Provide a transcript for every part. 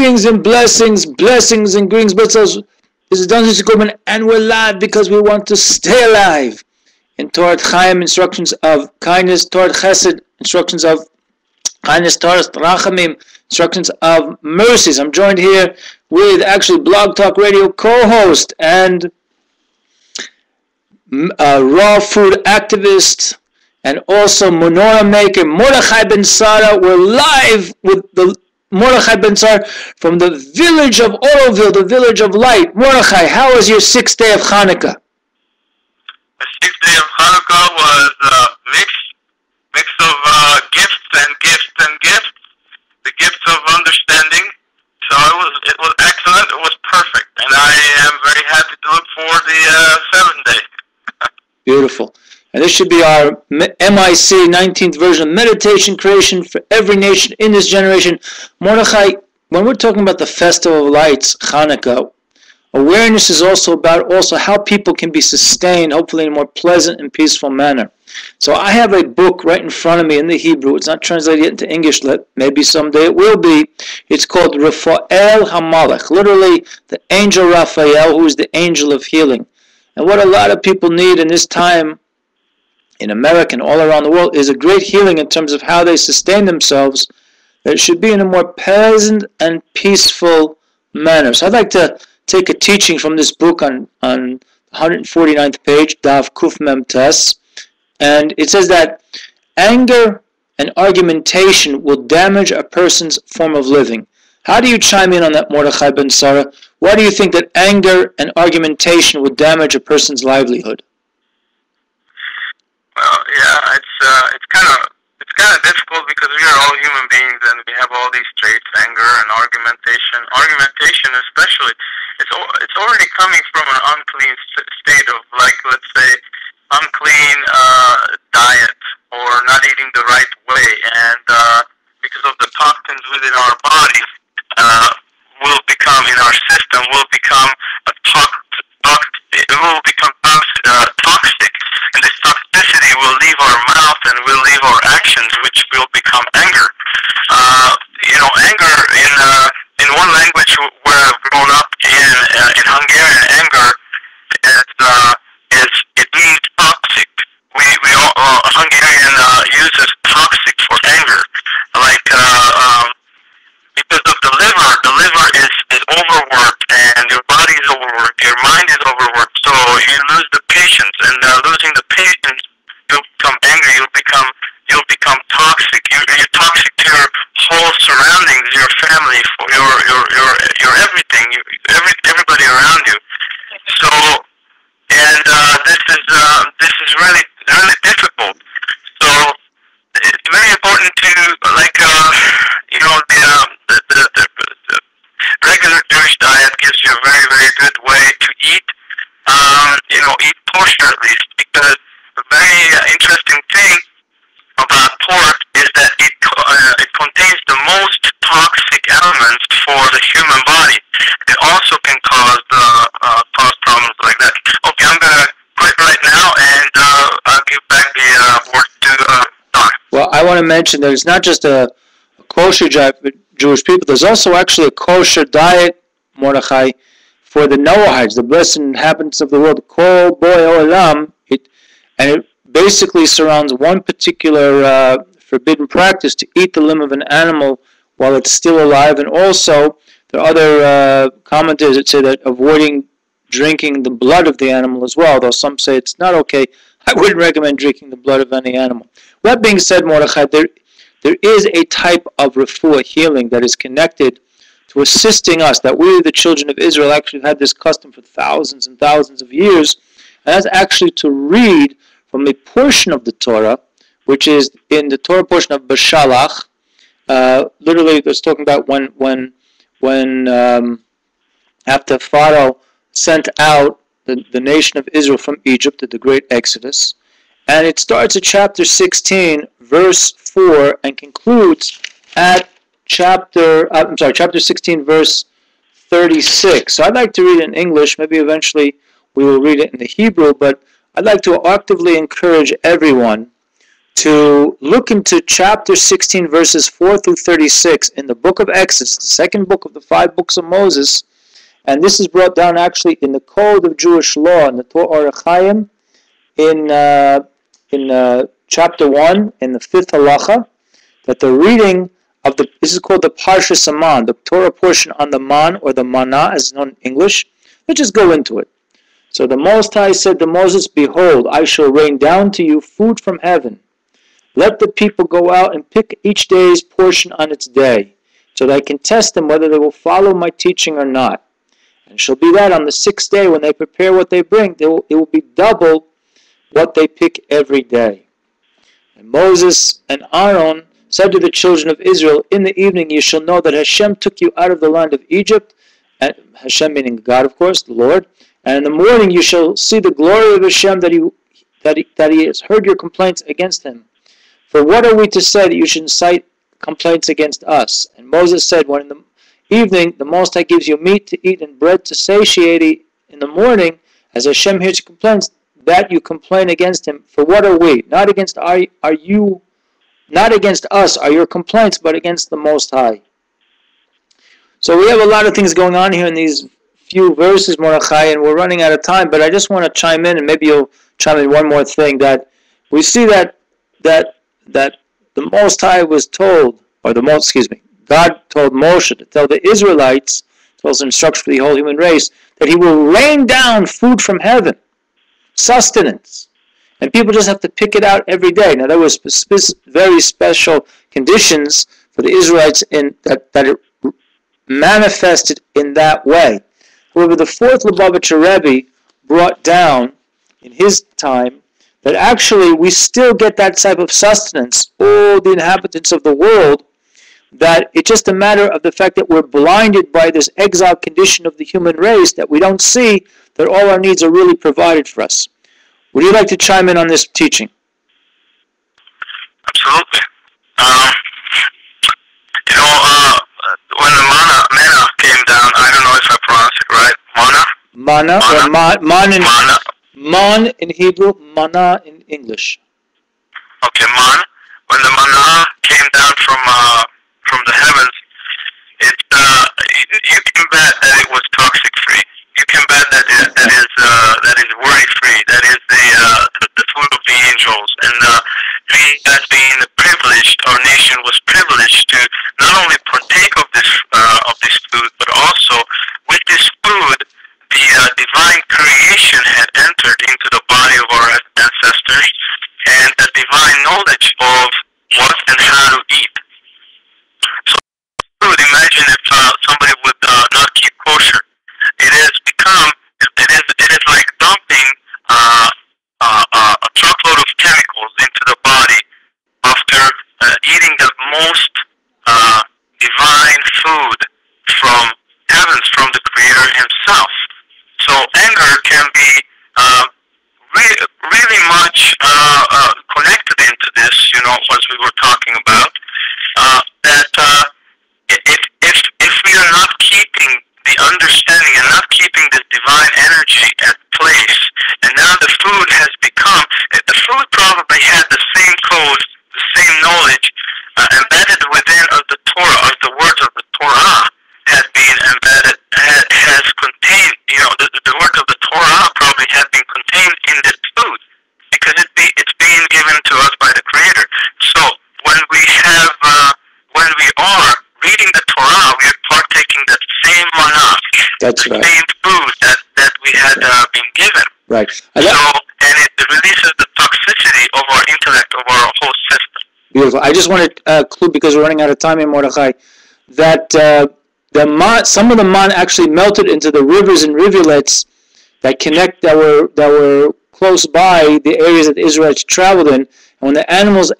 greetings and blessings, blessings and greetings. This is done and we're live because we want to stay alive. In Torah Chaim, instructions of kindness, Torah Chesed, instructions of kindness, Torah Rachamim, instructions of mercies. I'm joined here with actually Blog Talk Radio co-host and raw food activist and also menorah maker Mordechai Ben Sarah. We're live with the Mordechai Ben Sarah from the village of Oroville, the village of light. Mordechai, how was your 6th day of Chanukah? The 6th day of Chanukah was a mix of gifts and gifts and gifts. The gifts of understanding. So it was excellent. It was perfect, and I am very happy to look for the 7th day. Beautiful. And this should be our M.I.C. 19th version of meditation creation for every nation in this generation. Mordechai, when we're talking about the Festival of Lights, Chanukah, awareness is also about how people can be sustained, hopefully in a more pleasant and peaceful manner. So I have a book right in front of me in the Hebrew. It's not translated yet into English. Maybe someday it will be. It's called Raphael HaMalech, literally the angel Raphael, who is the angel of healing. And what a lot of people need in this time, in America and all around the world, is a great healing in terms of how they sustain themselves, that it should be in a more pleasant and peaceful manner. So I'd like to take a teaching from this book on 149th page, Daf Kuf Mem Tes, and it says that anger and argumentation will damage a person's form of living. How do you chime in on that, Mordechai Ben Sarah? Why do you think that anger and argumentation would damage a person's livelihood? Well, yeah, it's kind of difficult because we are all human beings and we have all these traits: anger and argumentation. Argumentation, especially, it's already coming from an unclean state of, like, let's say, unclean diet or not eating the right way, and because of the toxins within our body, will become in our system will become a toxic, and this toxicity will leave our mouth and will leave our actions, which will become anger. Anger in one language where I've grown up in Hungarian, anger is it means toxic. We all, Hungarian uses toxic for anger, like because of the liver is overworked, and your body is overworked, your mind is overworked, so you lose the patience, and losing the patience, you'll become angry, you'll become toxic. You're toxic to your whole surroundings, your family, your everything, everybody around you. So, and this is really difficult. So it's very important to, like, the regular Jewish diet gives you a very, very good way to eat. Eat kosher at least, because the very interesting thing about pork is that it contains the most toxic elements for the human body. It also can cause problems like that. Okay, I'm gonna quit right now, and I'll give back the word to Don. Well, I want to mention that it's not just a kosher diet for Jewish people. There's also actually a kosher diet, Mordechai, for the Noahites, the blessed inhabitants of the world, Kol Boi Olam. It basically surrounds one particular forbidden practice, to eat the limb of an animal while it's still alive. And also, there are other commentators that say that avoiding drinking the blood of the animal as well, though some say it's not okay. I wouldn't recommend drinking the blood of any animal. That being said, Mordechai, there is a type of refuah, healing, that is connected to assisting us, that we, the children of Israel, actually had this custom for thousands and thousands of years, and that's actually to read from a portion of the Torah, which is in the Torah portion of Bashalach. Literally, it's talking about when after Pharaoh sent out the nation of Israel from Egypt at the great Exodus, and it starts at chapter 16, verse 4, and concludes at chapter 16, verse 36. So I'd like to read it in English. Maybe eventually we will read it in the Hebrew, but I'd like to actively encourage everyone to look into chapter 16, verses 4 through 36 in the book of Exodus, the second book of the 5 books of Moses. And this is brought down actually in the code of Jewish law, in the Torah Chaim, in chapter 1, in the 5th halacha, that the reading of this is called the Parshas Aman, the Torah portion on the man, or the manna, as known in English. Let's just go into it. So the Most High said to Moses, "Behold, I shall rain down to you food from heaven. Let the people go out and pick each day's portion on its day, so that I can test them whether they will follow my teaching or not. And it shall be that on the 6th day, when they prepare what they bring, it will be double what they pick every day." And Moses and Aaron said to the children of Israel, "In the evening you shall know that Hashem took you out of the land of Egypt," and Hashem meaning God, of course, the Lord. "And in the morning you shall see the glory of Hashem, that he has heard your complaints against him. For what are we to say that you should incite complaints against us?" And Moses said, "When in the evening the Most High gives you meat to eat and bread to satiate in the morning, as Hashem hears your complaints, that you complain against him. For what are we? Not against us are your complaints, but against the Most High." So we have a lot of things going on here in these few verses, Mordechai, and we're running out of time, but I just want to chime in, and maybe you'll chime in one more thing, that we see that the Most High was told, God told Moshe to tell the Israelites, tells instruction for the whole human race, that he will rain down food from heaven, sustenance. And people just have to pick it out every day. Now, there was very special conditions for the Israelites in that it manifested in that way. However, the 4th Lubavitcher Rebbe brought down in his time that actually we still get that type of sustenance, all the inhabitants of the world, that it's just a matter of the fact that we're blinded by this exile condition of the human race, that we don't see that all our needs are really provided for us. Would you like to chime in on this teaching? Absolutely. When the manna came down, I don't know if I pronounced it right. Man in Hebrew, manna in English. Okay, man. When the manna came down from the heavens, you can bet that it was toxic free. You can bet that is worry free. That is the food of the angels. And we, as being privileged, our nation was privileged to not only partake of this food, but also with this food, the divine creation had entered into the body of our ancestors, and the divine knowledge of what and how to eat. So, imagine if somebody would not keep kosher. It is like dumping a truckload of chemicals into the body after eating the most divine food from heavens, from the Creator Himself. So anger can be really much connected into this, as we were talking about, that if we are not keeping the understanding and not keeping this divine energy at place, and now the food has become, the food probably had the same code, the same knowledge embedded within of the Torah, of the words of the Torah had been embedded, has contained, the word of the Torah probably had been contained in this food, because it's being given to us by the Creator. So when we are reading the Torah, we are partaking that same manna, same food that we had been given. Right. And it releases the toxicity of our intellect, of our whole system. Beautiful. I just want to include, because we're running out of time here, Mordechai, that some of the man actually melted into the rivers and rivulets that were close by the areas that the Israelites traveled in. And when the animals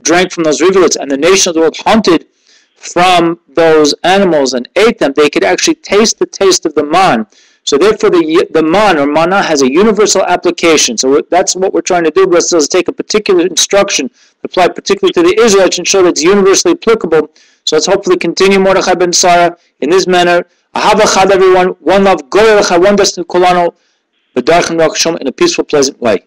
drank from those rivulets, and the nation of the world hunted from those animals and ate them, they could actually taste the taste of the man. So therefore, the man or manna has a universal application. So that's what we're trying to do. Let's take a particular instruction, apply particularly to the Israelites, and show that it's universally applicable. So let's hopefully continue, Mordechai ben Sarah, in this manner. Ahava, Echad, everyone. One love. Goral, one destiny, Kolano. In a peaceful, pleasant way.